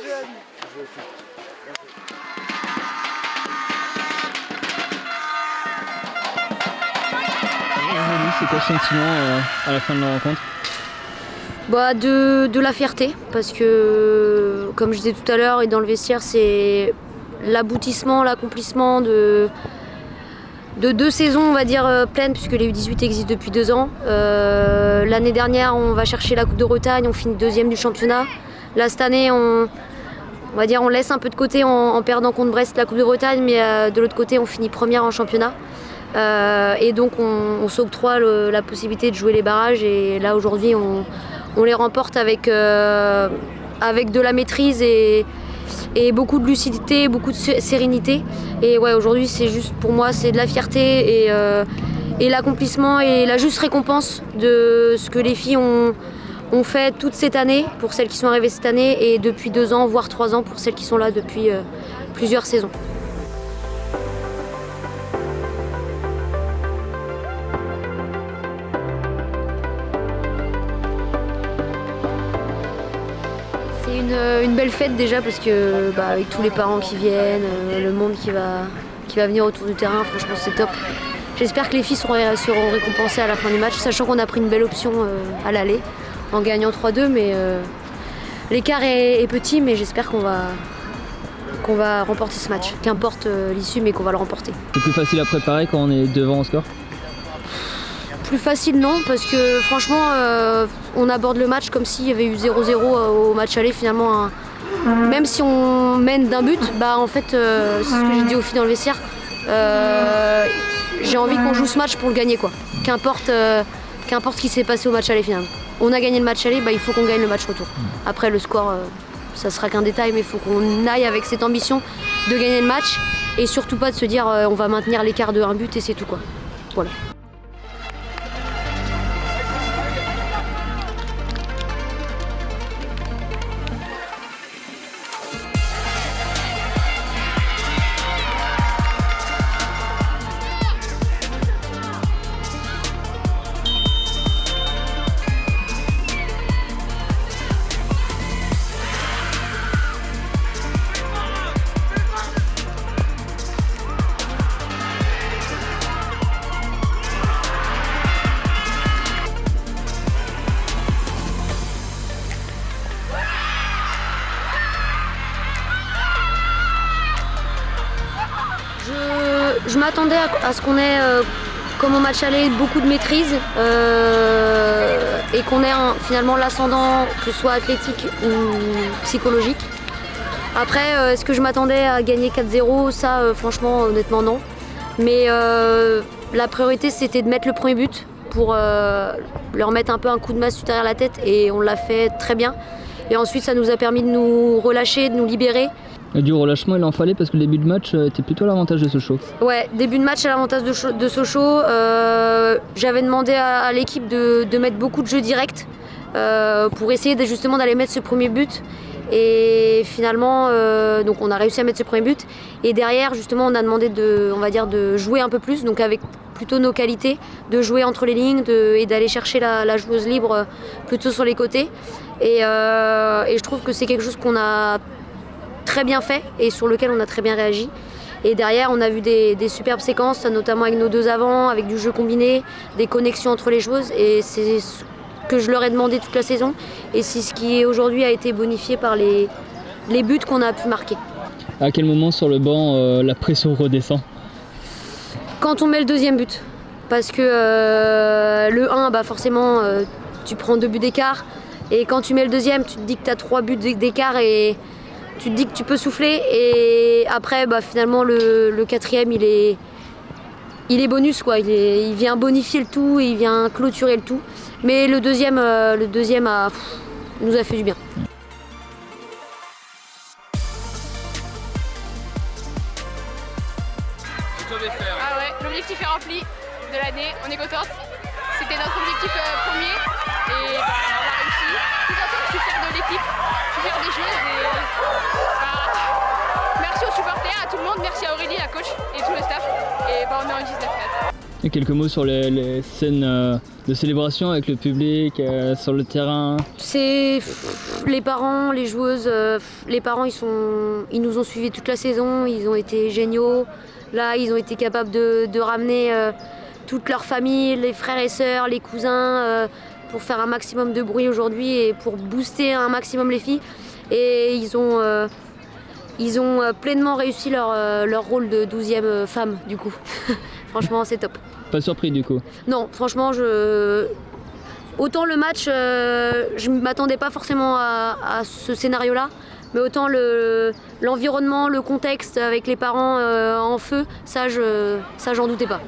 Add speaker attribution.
Speaker 1: C'est quoi le sentiment à la fin de la rencontre?
Speaker 2: De la fierté, parce que comme je disais tout à l'heure, et dans le vestiaire, c'est l'aboutissement, l'accomplissement de 2 saisons, on va dire, pleines, puisque les U18 existent depuis 2 ans. L'année dernière, on va chercher la Coupe de Bretagne, on finit 2e du championnat. Là, cette année, on laisse un peu de côté en perdant contre Brest la Coupe de Bretagne, mais de l'autre côté, on finit 1re en championnat. Et donc, on s'octroie la possibilité de jouer les barrages. Et là, aujourd'hui, on les remporte avec de la maîtrise et beaucoup de lucidité, beaucoup de sérénité. Et ouais, aujourd'hui, c'est juste, pour moi, c'est de la fierté et l'accomplissement et la juste récompense de ce que les filles ont fait toute cette année, pour celles qui sont arrivées cette année, et depuis 2 ans, voire 3 ans, pour celles qui sont là depuis plusieurs saisons. C'est une belle fête déjà, parce que avec tous les parents qui viennent, le monde qui va venir autour du terrain, franchement c'est top. J'espère que les filles seront récompensées à la fin du match, sachant qu'on a pris une belle option à l'aller en gagnant 3-2, mais l'écart est petit, mais j'espère qu'on va remporter ce match. Qu'importe l'issue, mais qu'on va le remporter.
Speaker 1: C'est plus facile à préparer quand on est devant au score?
Speaker 2: Plus facile non, parce que franchement on aborde le match comme s'il y avait eu 0-0 au match aller finalement. Même si on mène d'un but, en fait c'est ce que j'ai dit aux filles dans le vestiaire, j'ai envie qu'on joue ce match pour le gagner quoi. Qu'importe ce qui s'est passé au match aller finalement. On a gagné le match aller, il faut qu'on gagne le match retour. Après le score ça sera qu'un détail, mais il faut qu'on aille avec cette ambition de gagner le match et surtout pas de se dire on va maintenir l'écart de un but et c'est tout quoi. Voilà. Je m'attendais à ce qu'on ait, comme au match aller, beaucoup de maîtrise et qu'on ait finalement l'ascendant, que ce soit athlétique ou psychologique. Après, est-ce que je m'attendais à gagner 4-0? Ça, franchement, honnêtement, non. Mais la priorité, c'était de mettre le premier but pour leur mettre un peu un coup de masse derrière la tête, et on l'a fait très bien. Et ensuite, ça nous a permis de nous relâcher, de nous libérer.
Speaker 1: Et du relâchement, il en fallait, parce que le début de match était plutôt à l'avantage de Sochaux.
Speaker 2: Ouais, début de match à l'avantage de Sochaux. J'avais demandé à l'équipe de mettre beaucoup de jeux directs pour essayer justement d'aller mettre ce premier but. Et finalement, donc on a réussi à mettre ce premier but. Et derrière, justement, on a demandé de jouer un peu plus, donc avec plutôt nos qualités, de jouer entre les lignes et d'aller chercher la joueuse libre plutôt sur les côtés. Et je trouve que c'est quelque chose qu'on a très bien fait et sur lequel on a très bien réagi. Et derrière, on a vu des superbes séquences, notamment avec nos 2 avants, avec du jeu combiné, des connexions entre les joueuses. Et c'est ce que je leur ai demandé toute la saison. Et c'est ce qui aujourd'hui a été bonifié par les buts qu'on a pu marquer.
Speaker 1: À quel moment sur le banc la pression redescend?
Speaker 2: Quand on met le 2e but. Parce que le 1, forcément, tu prends 2 buts d'écart. Et quand tu mets le 2e, tu te dis que tu as 3 buts d'écart et tu te dis que tu peux souffler. Et après, finalement, le 4e, il est bonus, quoi. Il vient bonifier le tout, il vient clôturer le tout. Mais le deuxième nous a fait du bien.
Speaker 3: Ah ouais, l'objectif est rempli de l'année, on est contente. C'était notre objectif premier et on l'a réussi. Tout à fait, je suis fière de l'équipe, je suis fière des joueuses et merci aux supporters, à tout le monde, merci à Aurélie, la coach et tout le staff. Et on est en 19 4.
Speaker 1: Et quelques mots sur les scènes de célébration avec le public, sur le terrain.
Speaker 2: C'est les parents, les joueuses, les parents ils nous ont suivis toute la saison, ils ont été géniaux. Là ils ont été capables de ramener toute leur famille, les frères et sœurs, les cousins, pour faire un maximum de bruit aujourd'hui et pour booster un maximum les filles. Et ils ont pleinement réussi leur rôle de 12e femme du coup. Franchement c'est top.
Speaker 1: Pas surpris du coup?
Speaker 2: Non, franchement, autant le match, je ne m'attendais pas forcément à ce scénario-là, mais autant l'environnement, le contexte avec les parents en feu, ça j'en doutais pas.